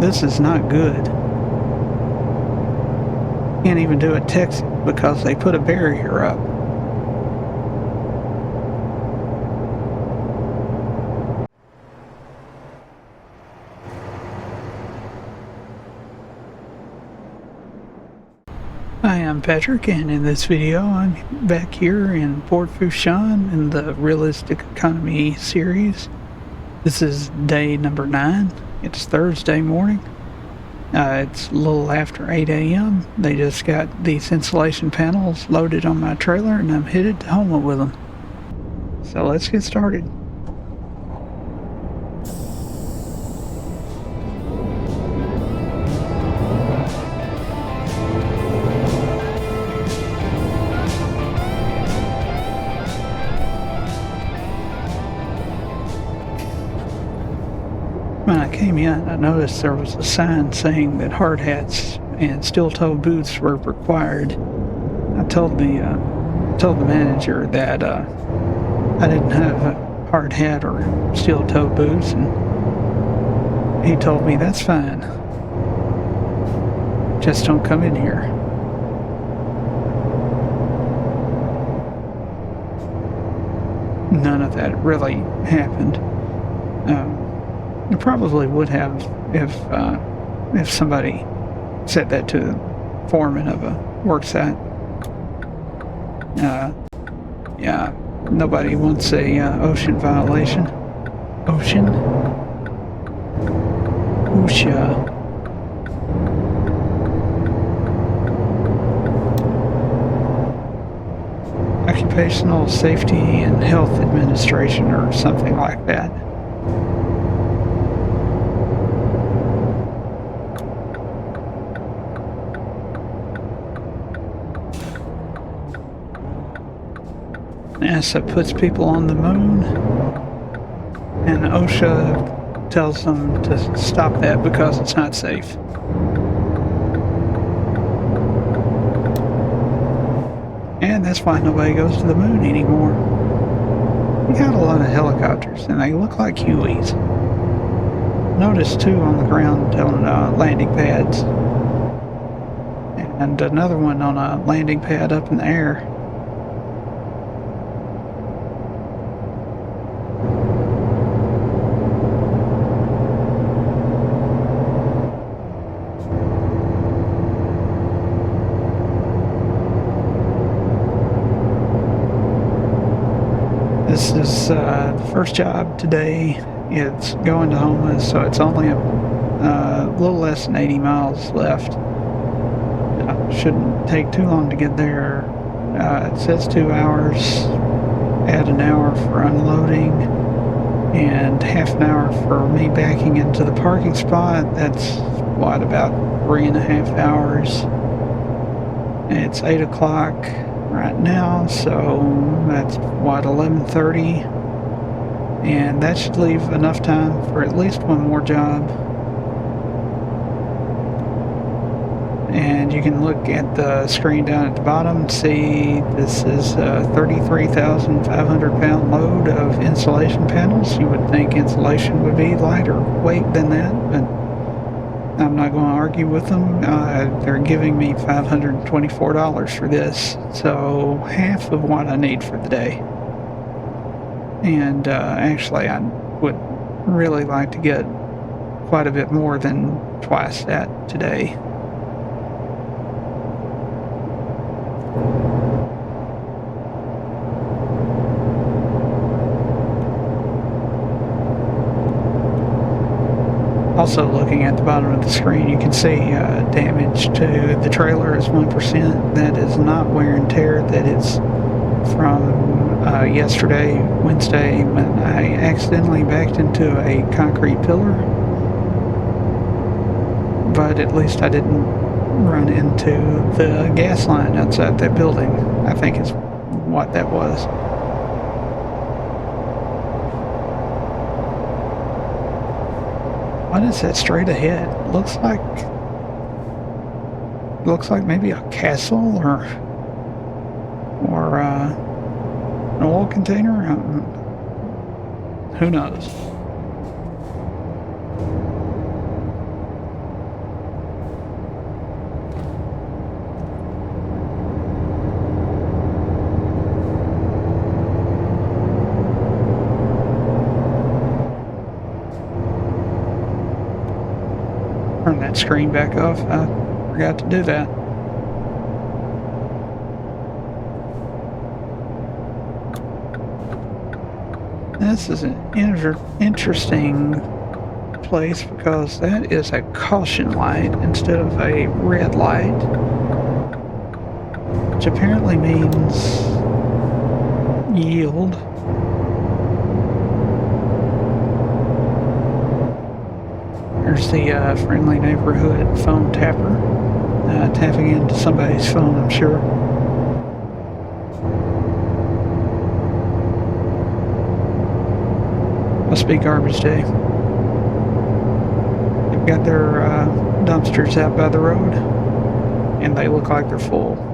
This is not good. Can't even do a text because they put a barrier up. Hi, I'm Patrick, and in this video I'm back here in Port Fourchon in the Realistic Economy series. This is day number 9. It's Thursday morning. It's a little after 8 a.m. They just got these insulation panels loaded on my trailer and I'm headed to Houma with them. So let's get started. When I came in, I noticed there was a sign saying that hard hats and steel-toe boots were required. I told the manager that I didn't have a hard hat or steel-toe boots, and he told me that's fine. Just don't come in here. None of that really happened. It probably would have if somebody said that to the foreman of a work site. Yeah, nobody wants a ocean violation. OSHA. Occupational Safety and Health Administration or something like that. NASA puts people on the moon, and OSHA tells them to stop that because it's not safe. And that's why nobody goes to the moon anymore. We got a lot of helicopters, and they look like Hueys. Noticed 2 on the ground on landing pads, and another one on a landing pad up in the air. This is the first job today. It's going to Houma, so it's only a little less than 80 miles left. Shouldn't take too long to get there. It says 2 hours. Add an hour for unloading and half an hour for me backing into the parking spot. That's what, about 3.5 hours. It's 8 o'clock right now, so that's what, 11:30, and that should leave enough time for at least one more job. And you can look at the screen down at the bottom, see this is a 33,500 pound load of insulation panels. You would think insulation would be lighter weight than that, but I'm not going to argue with them. They're giving me $524 for this, so half of what I need for the day. And actually, I would really like to get quite a bit more than twice that today. Also, looking at the bottom of the screen, you can see damage to the trailer is 1%. That is not wear and tear. That is from yesterday, Wednesday, when I accidentally backed into a concrete pillar. But at least I didn't run into the gas line outside that building, I think is what that was. What is that straight ahead? Looks like maybe a castle or an oil container. Who knows? turn that screen back off. I forgot to do that. This is an interesting place because that is a caution light instead of a red light, which apparently means yield. There's the friendly neighborhood phone tapper tapping into somebody's phone, I'm sure. Must be garbage day. They've got their dumpsters out by the road, and they look like they're full.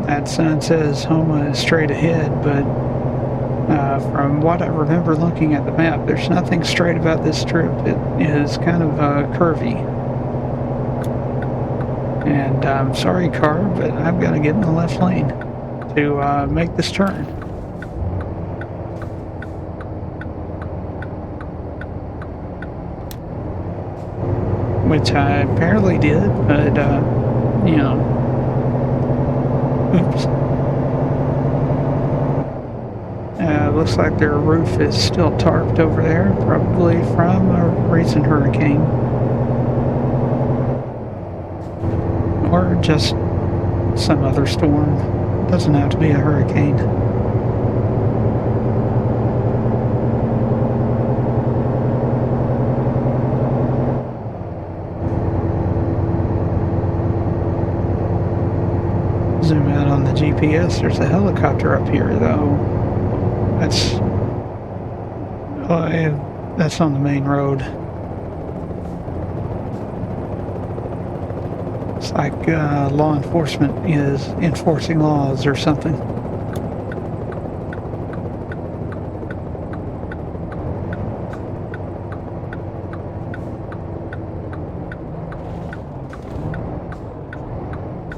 That sign says Homa is straight ahead, but from what I remember looking at the map, there's nothing straight about this strip. It is kind of curvy. And I'm sorry, car, but I've got to get in the left lane to make this turn. Which I apparently did, but, you know, oops. Looks like their roof is still tarped over there, probably from a recent hurricane. Or just some other storm. Doesn't have to be a hurricane. Zoom out on the GPS. There's a helicopter up here, though. That's on the main road. It's like law enforcement is enforcing laws or something.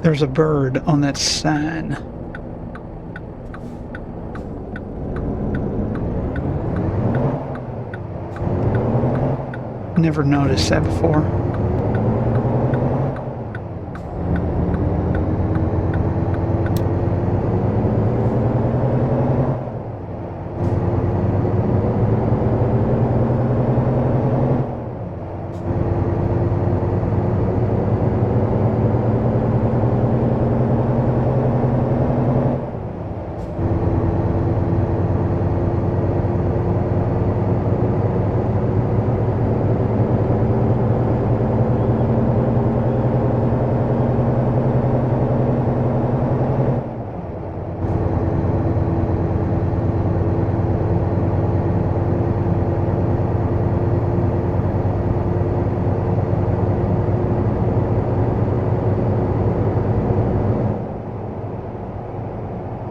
There's a bird on that sign. Never noticed that before.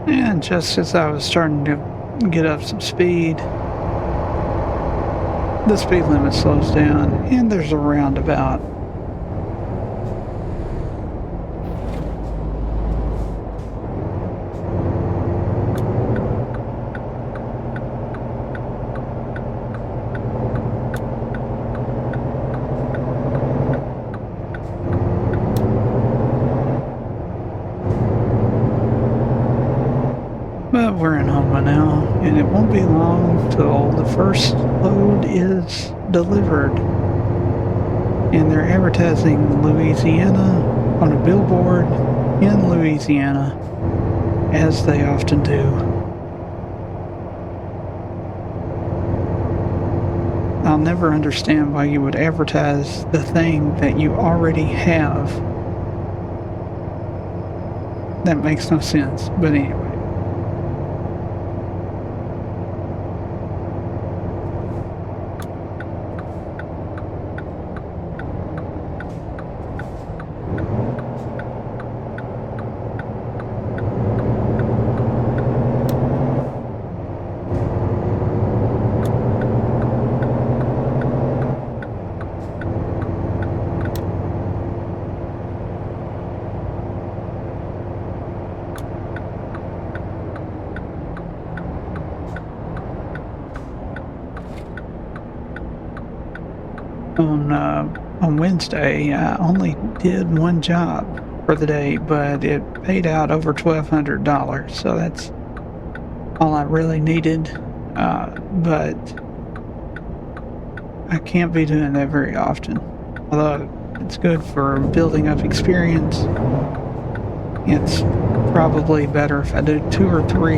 And just as I was starting to get up some speed, the speed limit slows down and there's a roundabout. But we're in Homa now, and it won't be long till the first load is delivered. And they're advertising Louisiana on a billboard in Louisiana, as they often do. I'll never understand why you would advertise the thing that you already have. That makes no sense, but anyway. on Wednesday. I only did one job for the day, but it paid out over $1,200, so that's all I really needed. But I can't be doing that very often. Although it's good for building up experience, it's probably better if I do 2 or 3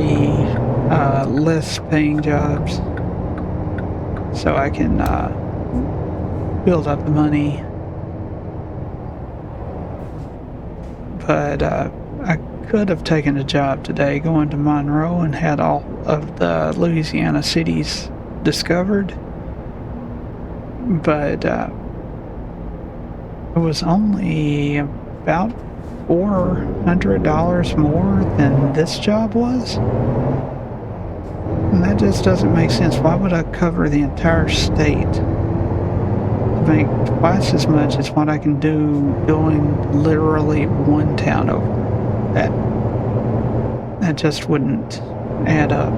less paying jobs so I can build up the money. But I could have taken a job today going to Monroe and had all of the Louisiana cities discovered. But it was only about $400 more than this job was. And that just doesn't make sense. Why would I cover the entire state to make twice as much as what I can do going literally one town over? That just wouldn't add up.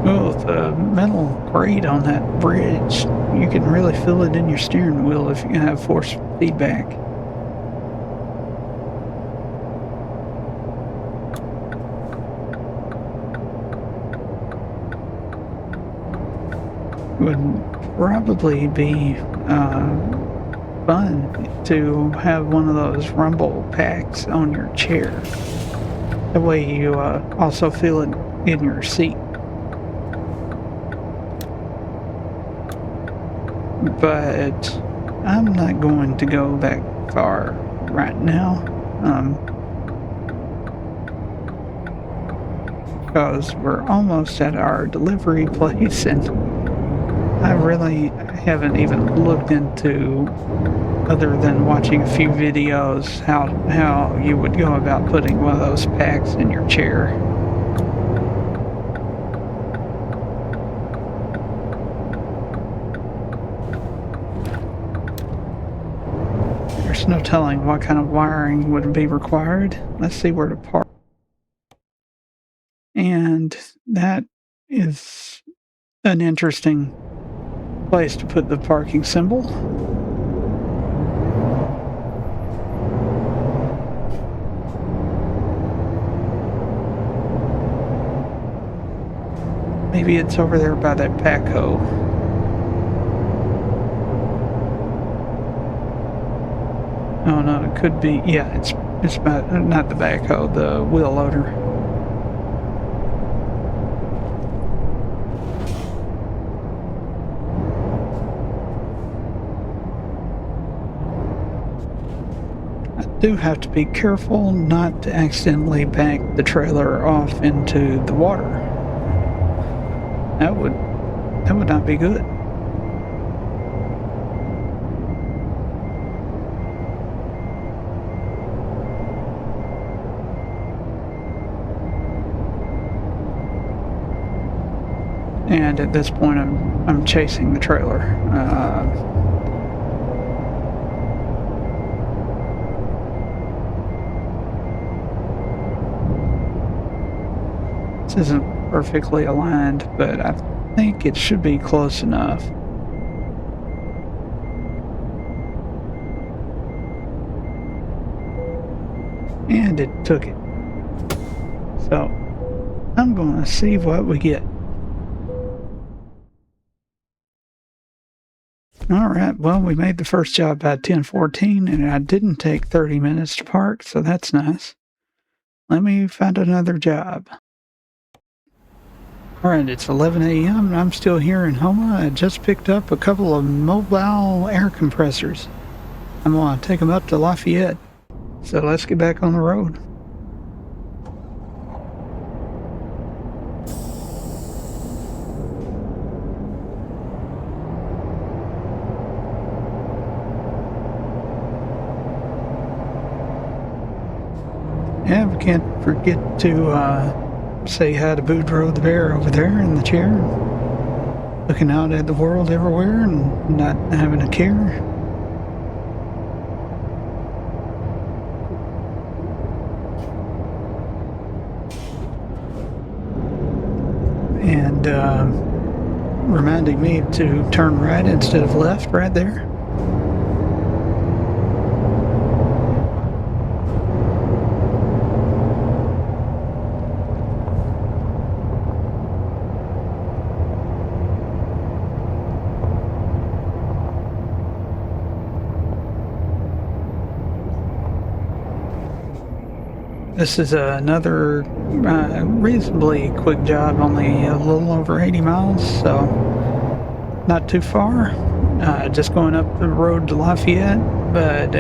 Oh, the metal grate on that bridge, you can really feel it in your steering wheel if you have force feedback. It would probably be fun to have one of those rumble packs on your chair. That way you also feel it in your seat. But I'm not going to go that far right now, because we're almost at our delivery place, and I really haven't even looked into, other than watching a few videos, how you would go about putting one of those packs in your chair. There's no telling what kind of wiring would be required. Let's see where to park. And that is an interesting place to put the parking symbol. Maybe it's over there by that backhoe. Oh no, it could be. Yeah, it's not the backhoe, the wheel loader. I do have to be careful not to accidentally back the trailer off into the water. That would not be good. And at this point, I'm chasing the trailer. This isn't perfectly aligned, but I think it should be close enough. And it took it. So I'm going to see what we get. All right, well, we made the first job by 10:14, and I didn't take 30 minutes to park, so that's nice. Let me find another job. All right, it's 11 a.m., and I'm still here in Homa. I just picked up a couple of mobile air compressors. I'm going to take them up to Lafayette. So let's get back on the road. Yeah, we can't forget to say hi to Boudreaux the bear over there in the chair, looking out at the world everywhere and not having a care. And reminding me to turn right instead of left right there. This is another reasonably quick job, only a little over 80 miles, so not too far. Just going up the road to Lafayette, but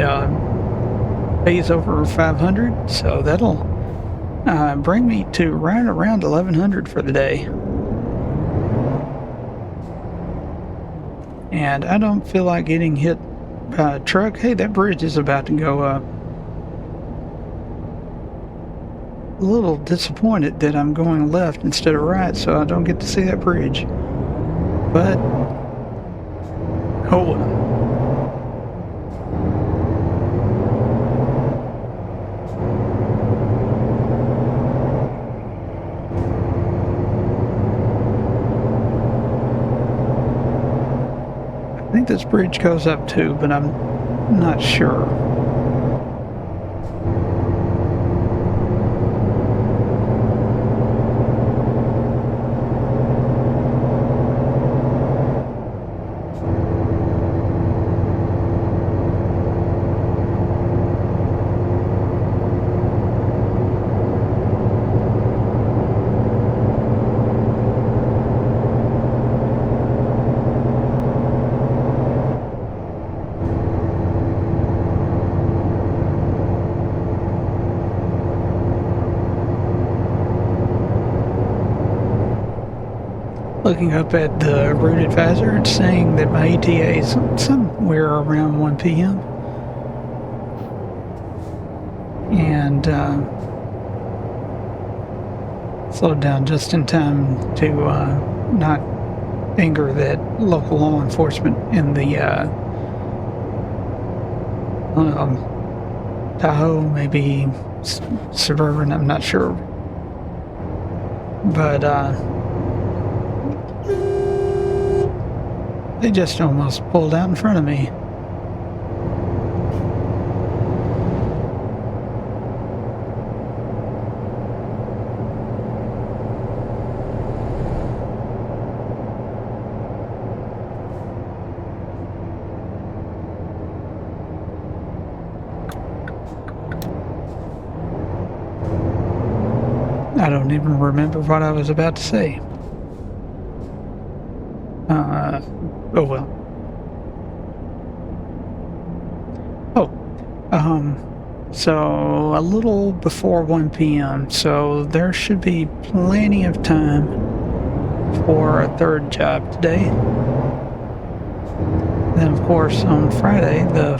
pays over 500, so that'll bring me to right around 1100 for the day. And I don't feel like getting hit by a truck. Hey, that bridge is about to go up. A little disappointed that I'm going left instead of right, so I don't get to see that bridge. But oh well. I think this bridge goes up too, but I'm not sure. Looking up at the route advisor, it's saying that my ETA is somewhere around 1 p.m. And slowed down just in time to not anger that local law enforcement in the Tahoe, maybe Suburban, I'm not sure. But they just almost pulled out in front of me. I don't even remember what I was about to say. Oh well. So a little before 1 p.m., so there should be plenty of time for a third job today. Then, of course, on Friday, the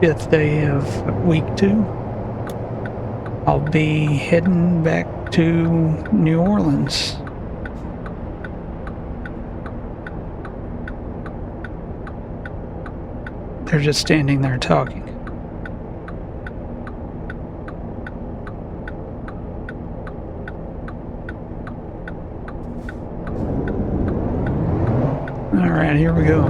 5th day of week 2, I'll be heading back to New Orleans. They're just standing there talking. All right, here we go.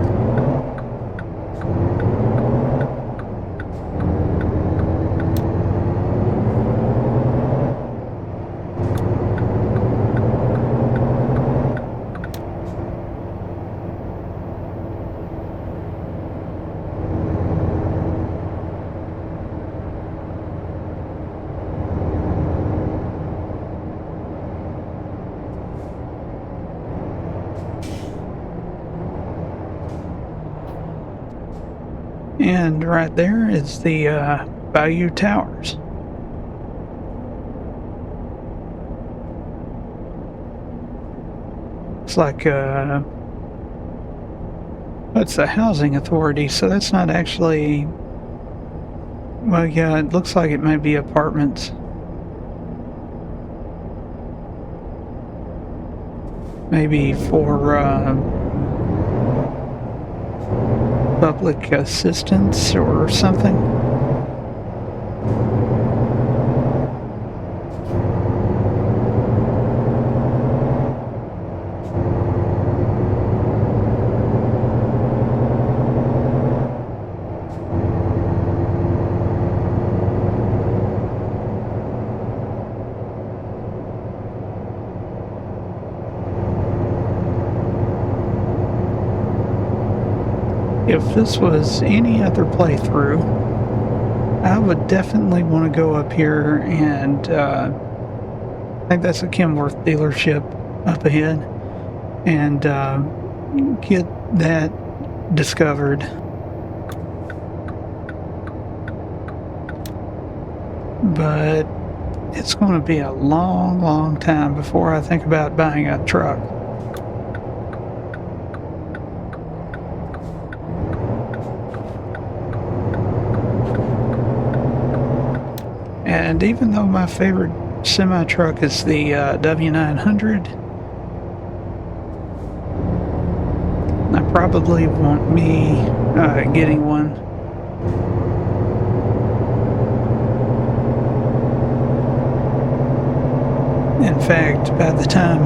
And right there is the Bayou Towers. It's like it's the housing authority, so that's not actually. Well, yeah, it looks like it may be apartments. Maybe for public assistance or something. If this was any other playthrough, I would definitely want to go up here and I think that's a Kenworth dealership up ahead and get that discovered. But it's going to be a long, long time before I think about buying a truck. And even though my favorite semi-truck is the W900, I probably won't be getting one. In fact, by the time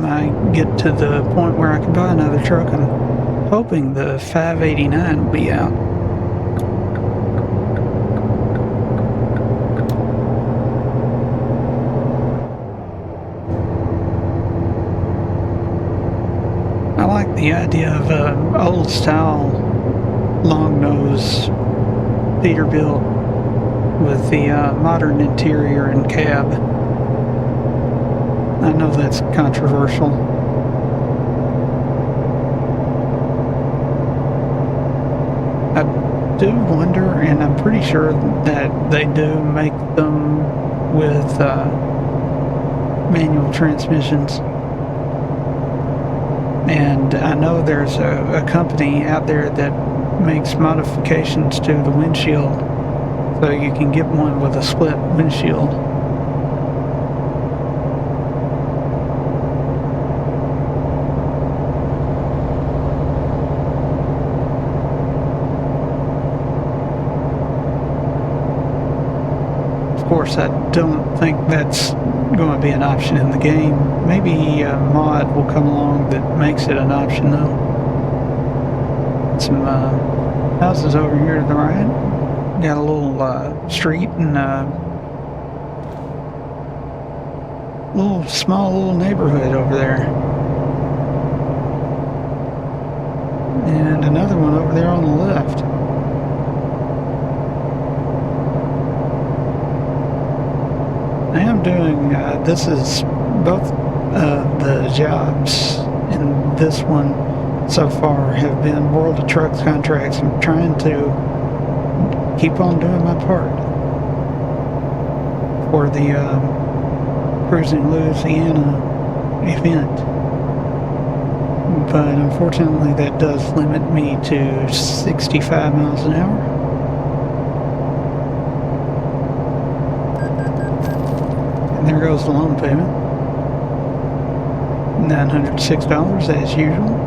I get to the point where I can buy another truck, I'm hoping the 589 will be out. I like the idea of an old style long nose Peterbilt with the modern interior and cab. I know that's controversial. I do wonder, and I'm pretty sure that they do make them with manual transmissions. And I know there's a company out there that makes modifications to the windshield so you can get one with a split windshield. Of course, I don't think that's going to be an option in the game. Maybe a mod will come along that makes it an option though. Some houses over here to the right. Got a little street and small neighborhood over there. And another one over there on the left. I am doing, this is both the jobs in this one so far have been World of Trucks contracts. I'm trying to keep on doing my part for the Cruising Louisiana event. But unfortunately that does limit me to 65 miles an hour. There goes the loan payment. $906 as usual.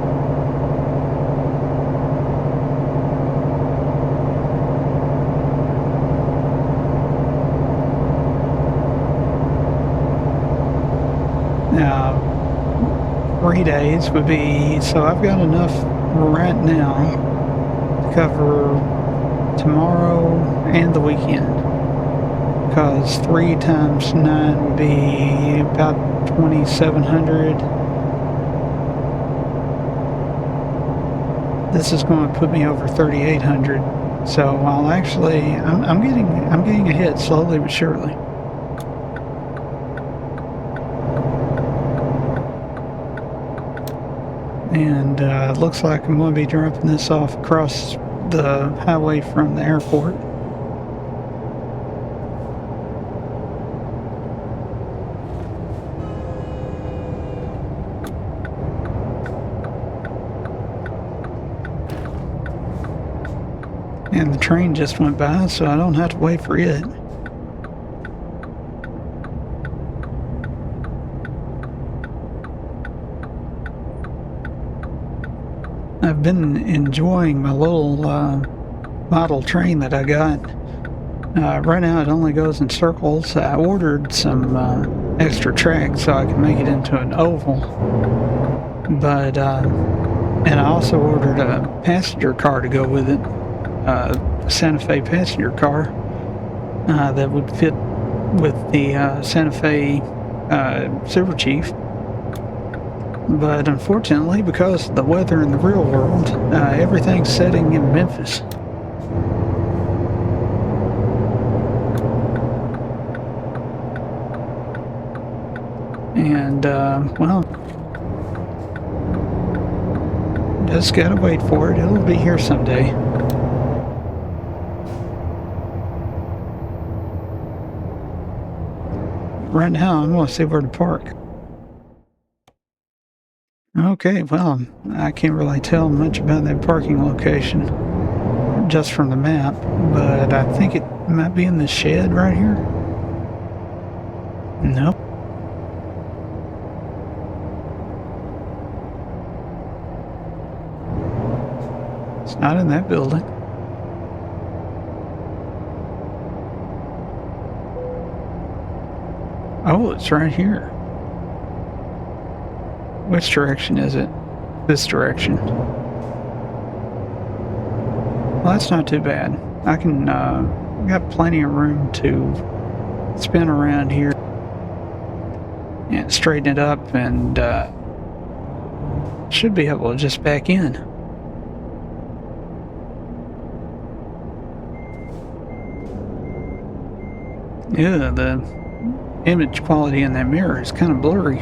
Now, 3 days would be, so I've got enough right now to cover tomorrow and the weekend. Because 3 times 9 would be about 2,700. This is going to put me over 3,800. So I'll actually, I'm getting ahead slowly but surely. And looks like I'm going to be dropping this off across the highway from the airport. And the train just went by, so I don't have to wait for it. I've been enjoying my little model train that I got. Right now it only goes in circles. I ordered some extra track so I can make it into an oval. But, and I also ordered a passenger car to go with it. A Santa Fe passenger car that would fit with the Santa Fe Super Chief. But unfortunately, because of the weather in the real world, everything's setting in Memphis. And, well, just gotta wait for it. It'll be here someday. Right now, I'm gonna see where to park. Okay, well, I can't really tell much about that parking location just from the map, but I think it might be in the shed right here. Nope. It's not in that building. Oh, it's right here. Which direction is it? This direction. Well, that's not too bad. I can, got plenty of room to spin around here and straighten it up, and should be able to just back in. Yeah, the image quality in that mirror is kind of blurry.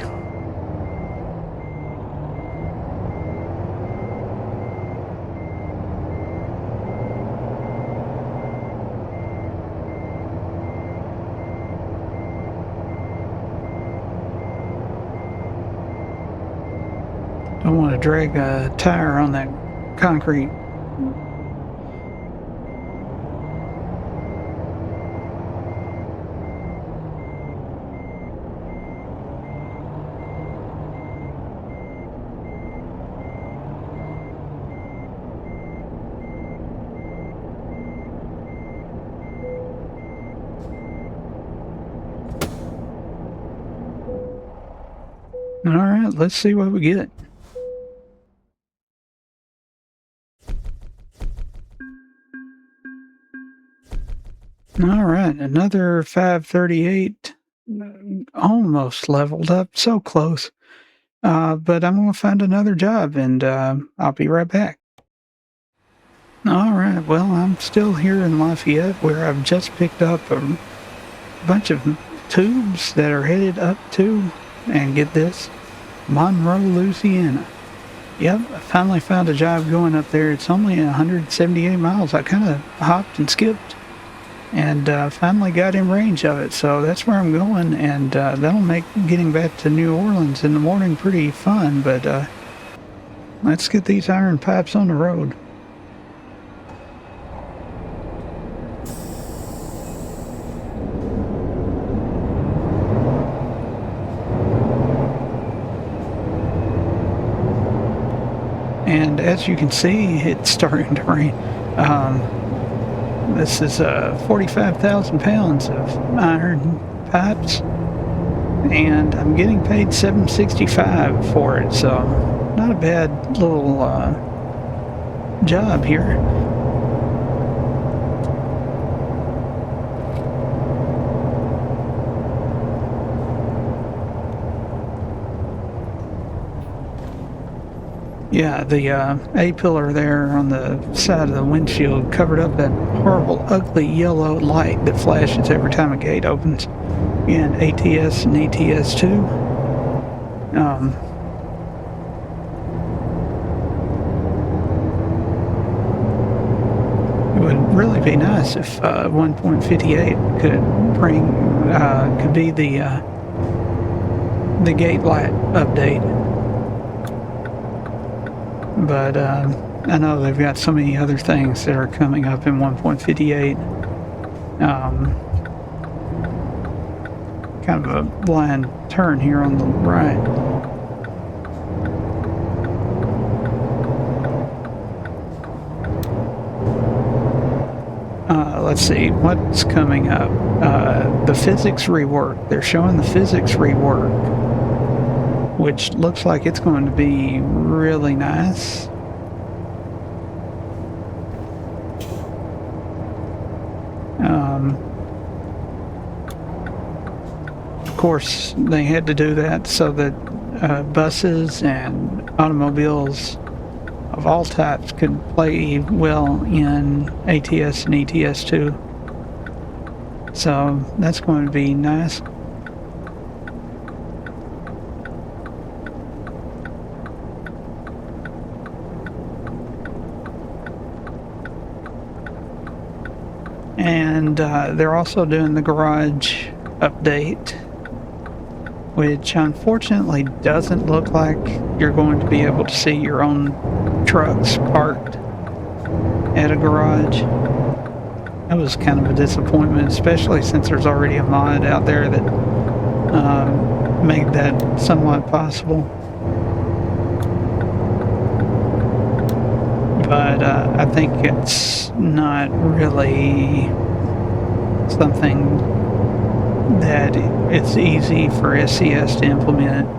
Don't want to drag a tire on that concrete. All right, let's see what we get. All right, another 538, almost leveled up, so close. But I'm going to find another job, and I'll be right back. All right, well, I'm still here in Lafayette, where I've just picked up a bunch of tubes that are headed up to, and get this, Monroe, Louisiana. Yep, I finally found a job going up there. It's only 178 miles. I kind of hopped and skipped, and finally got in range of it, so that's where I'm going, and that'll make getting back to New Orleans in the morning pretty fun. But let's get these iron pipes on the road. And as you can see, it's starting to rain. This is 45,000 pounds of iron pipes, and I'm getting paid $7.65 for it, so not a bad little job here. Yeah, the A-pillar there on the side of the windshield covered up that horrible, ugly yellow light that flashes every time a gate opens in ATS and ATS 2. be nice if 1.58 could be the gate light update. But I know they've got so many other things that are coming up in 1.58. Kind of a blind turn here on the right. Let's see, what's coming up? The physics rework. They're showing the physics rework, which looks like it's going to be really nice. Of course, they had to do that so that buses and automobiles of all types could play well in ATS and ETS2. So that's going to be nice. And they're also doing the garage update, which unfortunately doesn't look like you're going to be able to see your own trucks parked at a garage. That was kind of a disappointment, especially since there's already a mod out there that made that somewhat possible. But I think it's not really something that it's easy for SCS to implement.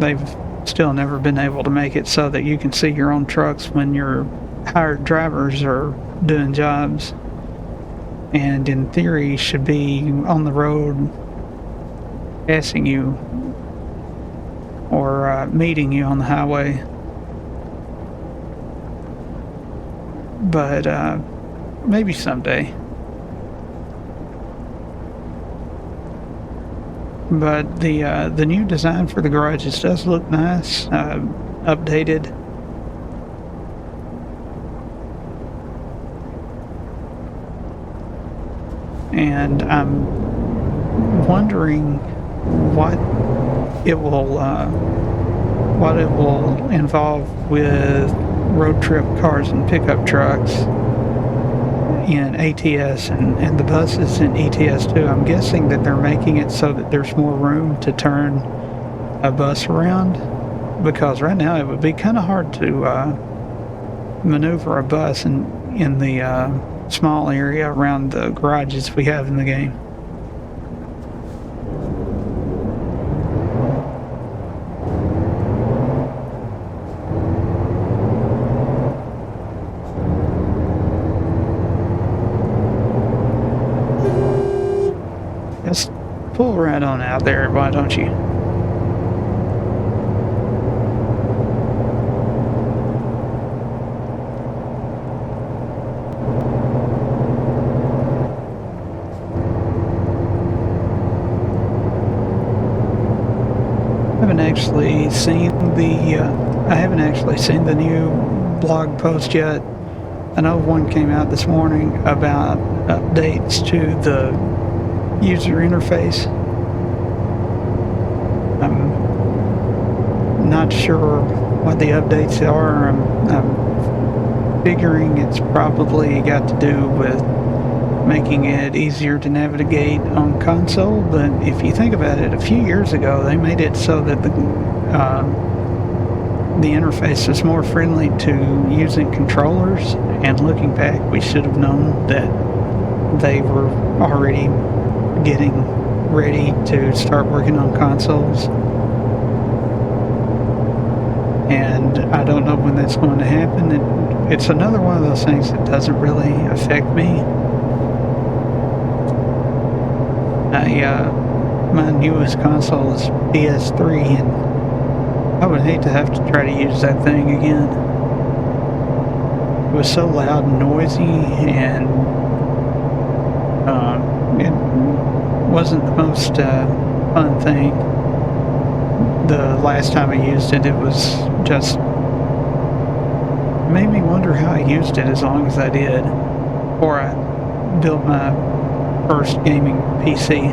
They've still never been able to make it so that you can see your own trucks when your hired drivers are doing jobs, and in theory should be on the road passing you or meeting you on the highway. But maybe someday. But the new design for the garages does look nice, updated. And I'm wondering what it will involve with road trip cars and pickup trucks in ATS and the buses in ETS2. I'm guessing that they're making it so that there's more room to turn a bus around, because right now it would be kind of hard to maneuver a bus in the small area around the garages we have in the game. Just pull right on out there, why don't you? I haven't actually seen the new blog post yet. I know one came out this morning about updates to the user interface. I'm not sure what the updates are. I'm figuring it's probably got to do with making it easier to navigate on console, but if you think about it, a few years ago they made it so that the interface is more friendly to using controllers, and looking back we should have known that they were already getting ready to start working on consoles. And I don't know when that's going to happen. It's another one of those things that doesn't really affect me. My newest console is PS3, and I would hate to have to try to use that thing again. It was so loud and noisy, and it wasn't the most fun thing. the last time I used it, it was just made me wonder how I used it as long as I did before I built my first gaming PC.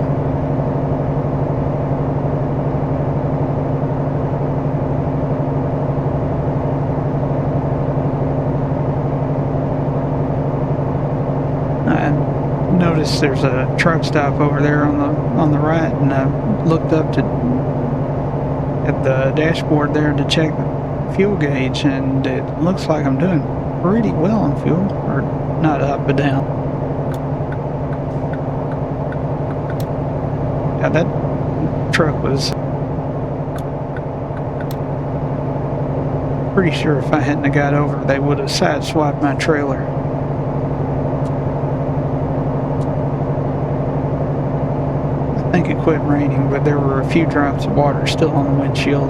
I noticed there's a truck stop over there on the right, and I looked up at the dashboard there to check the fuel gauge, and it looks like I'm doing pretty well on fuel, or not up but down. Yeah, that truck was pretty sure if I hadn't have got over, they would have sideswiped my trailer. I think it quit raining, but there were a few drops of water still on the windshield.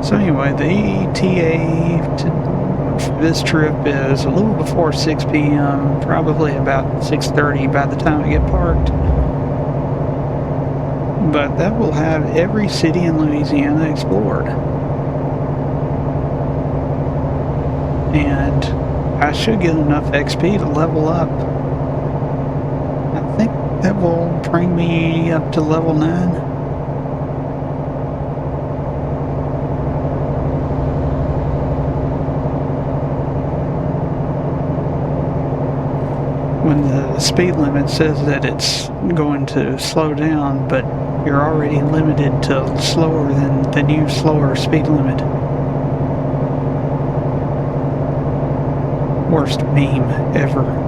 So anyway, the ETA to this trip is a little before 6 p.m., probably about 6:30 by the time I get parked. But that will have every city in Louisiana explored. And I should get enough XP to level up. I think that will bring me up to level 9. When the speed limit says that it's going to slow down, but you're already limited to slower than the new slower speed limit. Worst meme ever.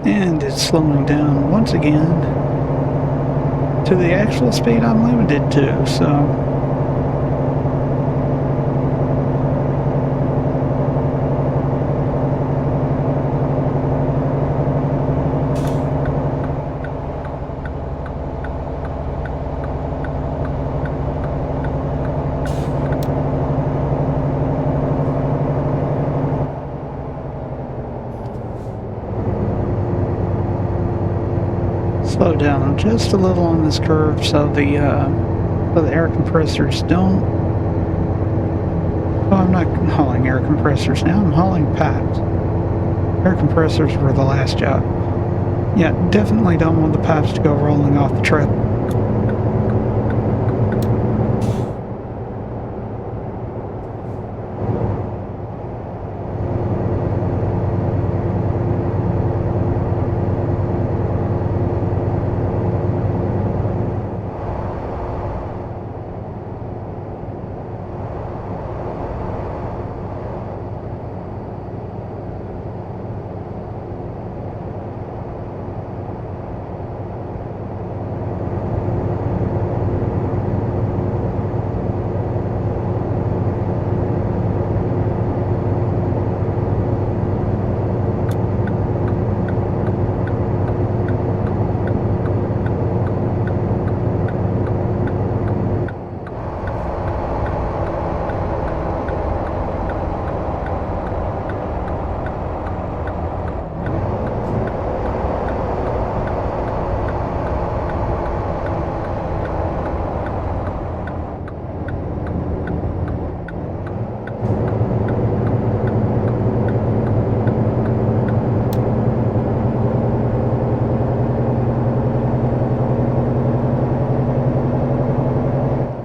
And it's slowing down once again to the actual speed I'm limited to, so slow down just a little on this curve so the air compressors don't. Oh, I'm not hauling air compressors now, I'm hauling pipes. Air compressors were the last job. Yeah, definitely don't want the pipes to go rolling off the trail.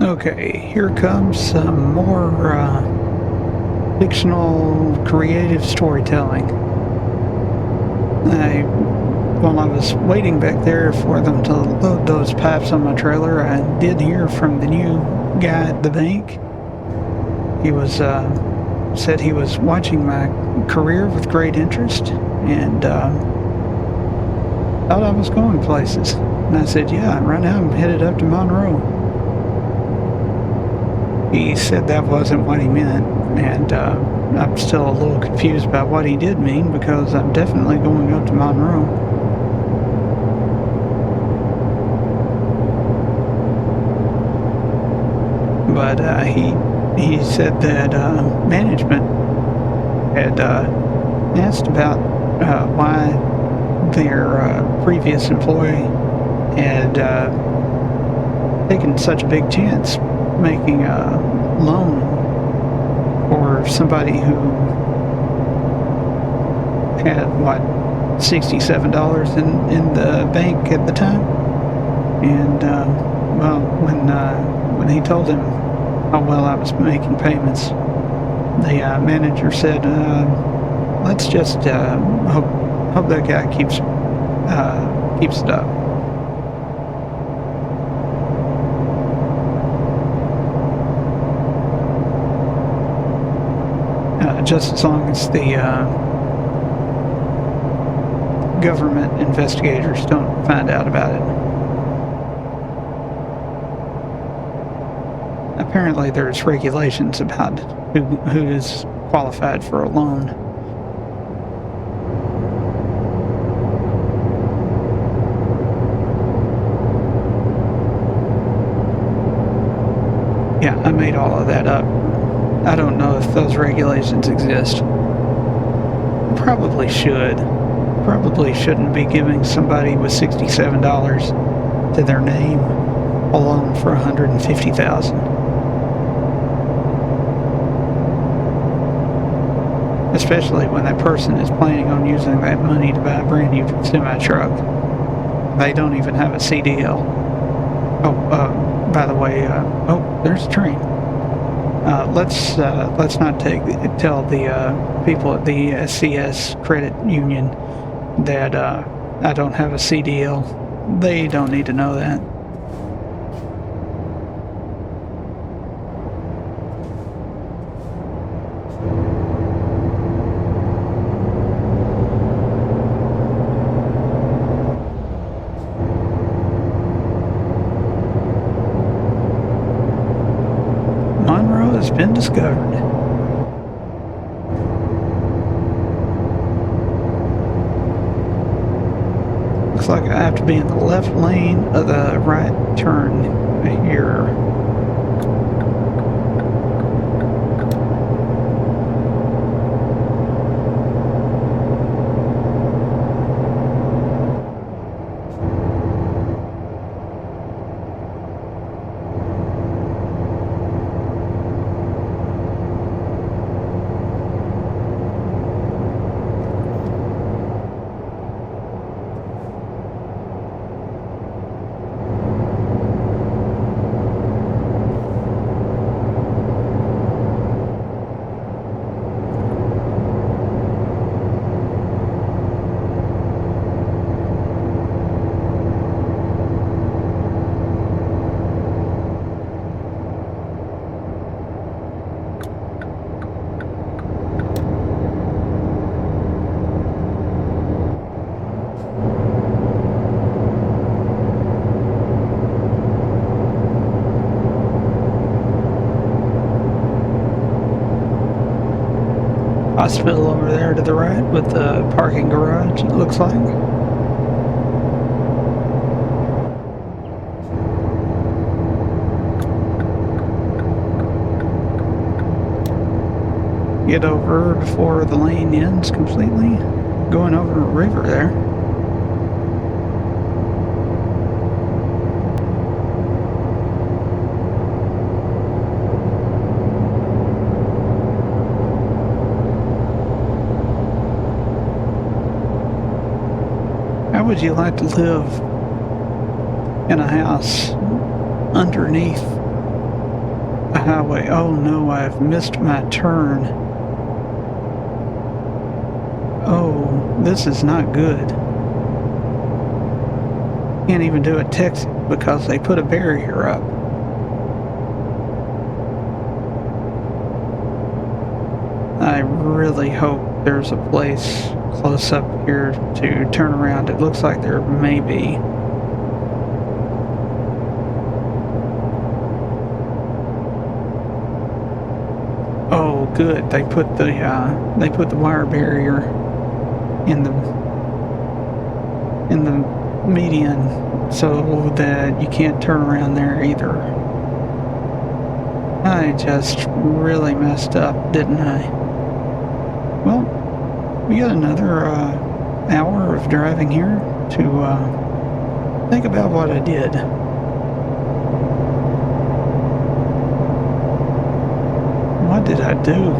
Okay, here comes some more fictional creative storytelling. I while I was waiting back there for them to load those pipes on my trailer, I did hear from the new guy at the bank. He was said he was watching my career with great interest and thought I was going places. And I said, yeah, right now I'm headed up to Monroe. He said that wasn't what he meant, and I'm still a little confused about what he did mean, because I'm definitely going up to Monroe. But he said that management had asked about why their previous employee had taken such a big chance making a loan for somebody who had, what, $67 in the bank at the time. And well, when he told him how well I was making payments, the manager said, let's just hope that guy keeps it up. Just as long as the government investigators don't find out about it. Apparently there's regulations about who is qualified for a loan. Yeah, I made all of that up. I don't know if those regulations exist. Probably should. Probably shouldn't be giving somebody with $67 to their name a loan for $150,000. Especially when that person is planning on using that money to buy a brand new semi-truck. They don't even have a CDL. Oh, by the way, oh, there's a train. Let's not tell the people at the SCS Credit Union that I don't have a CDL. They don't need to know that. Monroe has been discovered. Looks like I have to be in the left lane of the right turn here. Hospital over there to the right with the parking garage, it looks like. Get over before the lane ends completely. Going over a river there. How would you like to live in a house underneath a highway? Oh no, I've missed my turn. Oh, this is not good. Can't even do it Texas because they put a barrier up. I really hope there's a place close up here to turn around. It looks like there may be. Oh, good. They put the wire barrier in the median so that you can't turn around there either. I just really messed up, didn't I? Well, we got another hour of driving here to think about what I did. What did I do?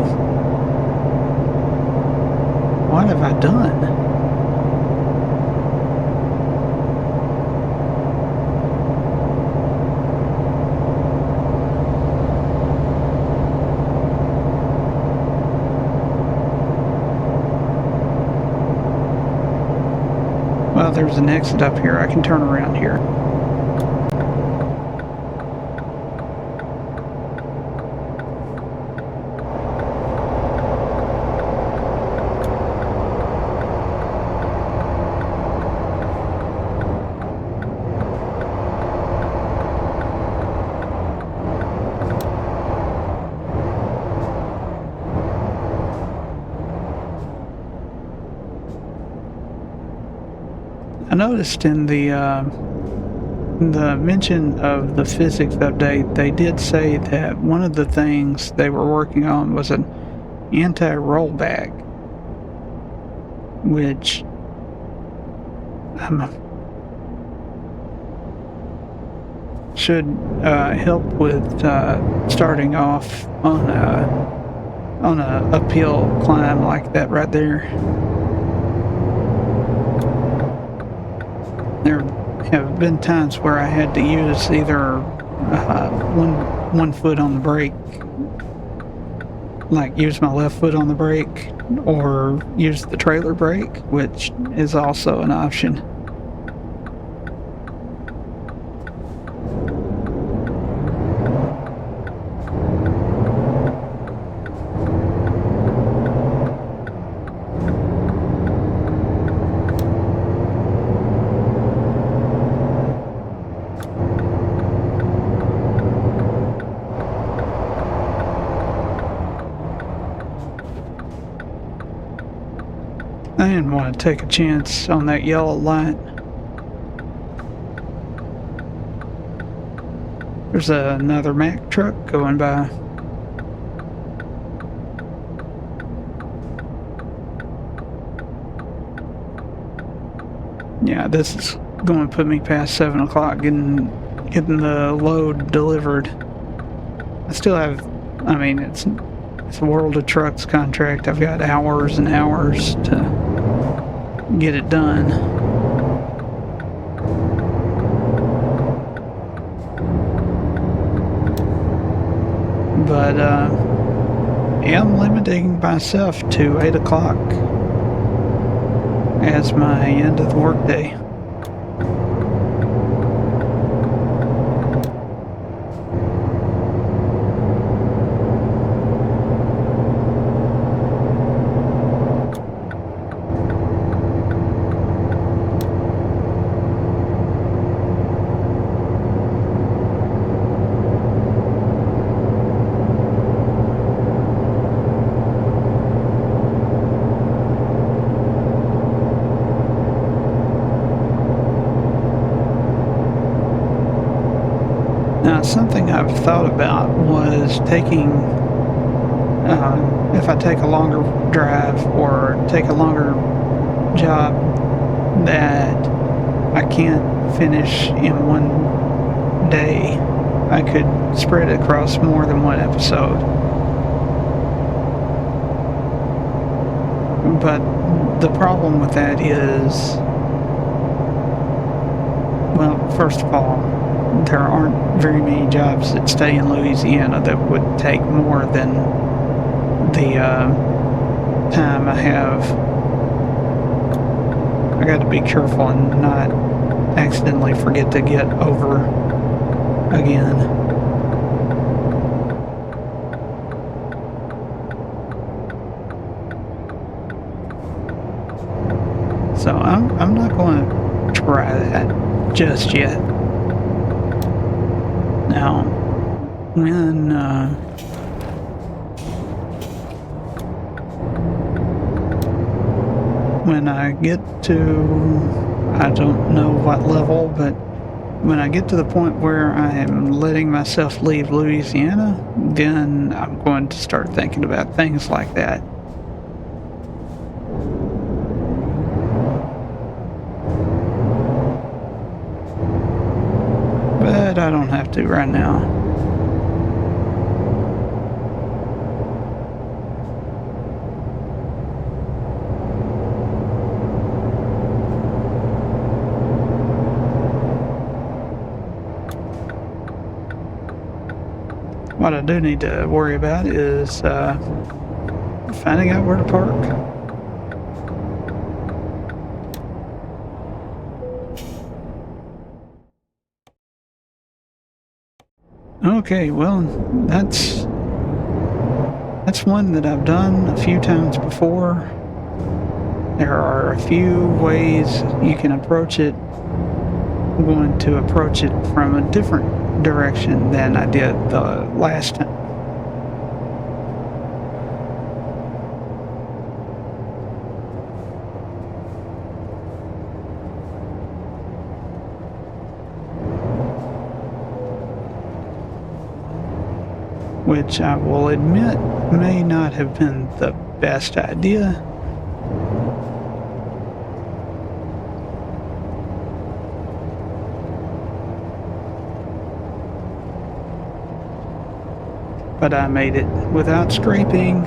What have I done? Well, there's an exit up here. I can turn around here. I noticed in the mention of the physics update, they did say that one of the things they were working on was an anti-rollback, which should help with starting off on a uphill climb like that right there. There have been times where I had to use either one foot on the brake, like use my left foot on the brake, or use the trailer brake, which is also an option. I didn't want to take a chance on that yellow light. There's another Mack truck going by. Yeah, this is going to put me past 7 o'clock getting the load delivered. I still have, I mean, it's a World of Trucks contract. I've got hours and hours to get it done. But I'm limiting myself to 8 o'clock as my end of the workday. Now, something I've thought about was taking, if I take a longer drive or take a longer job that I can't finish in one day, I could spread it across more than one episode. But the problem with that is, well, first of all, there aren't very many jobs that stay in Louisiana that would take more than the time I have. I got to be careful and not accidentally forget to get over again. So I'm not going to try that just yet. Now, when I get to, I don't know what level, but when I get to the point where I am letting myself leave Louisiana, then I'm going to start thinking about things like that. But I don't have to right now. What I do need to worry about is finding out where to park. Okay, well, that's one that I've done a few times before. There are a few ways you can approach it. I'm going to approach it from a different direction than I did the last time. Which I will admit may not have been the best idea. But I made it without scraping.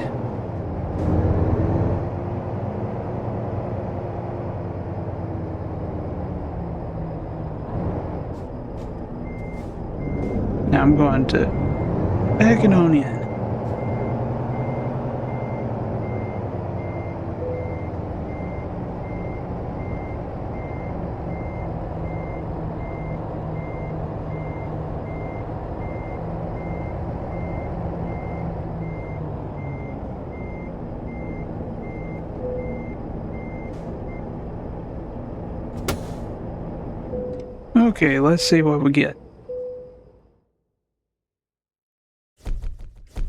Now I'm going to back it on in. Okay, let's see what we get.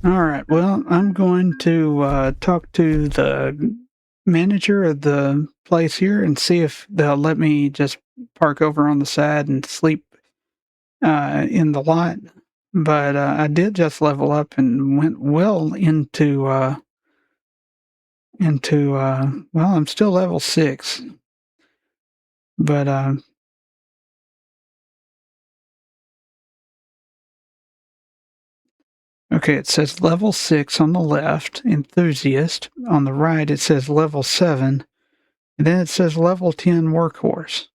All right, well, I'm going to talk to the manager of the place here and see if they'll let me just park over on the side and sleep in the lot. But I did just level up and went well into well, I'm still level 6, but okay, it says level 6 on the left, enthusiast. On the right, it says level 7, and then it says level 10 workhorse.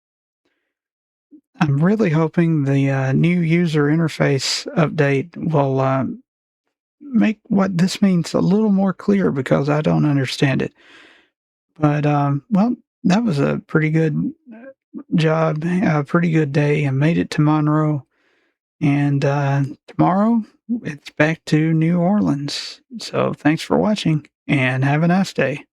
I'm really hoping the new user interface update will make what this means a little more clear because I don't understand it. But, well, that was a pretty good job, a pretty good day. I made it to Monroe, and tomorrow it's back to New Orleans. So thanks for watching, and have a nice day.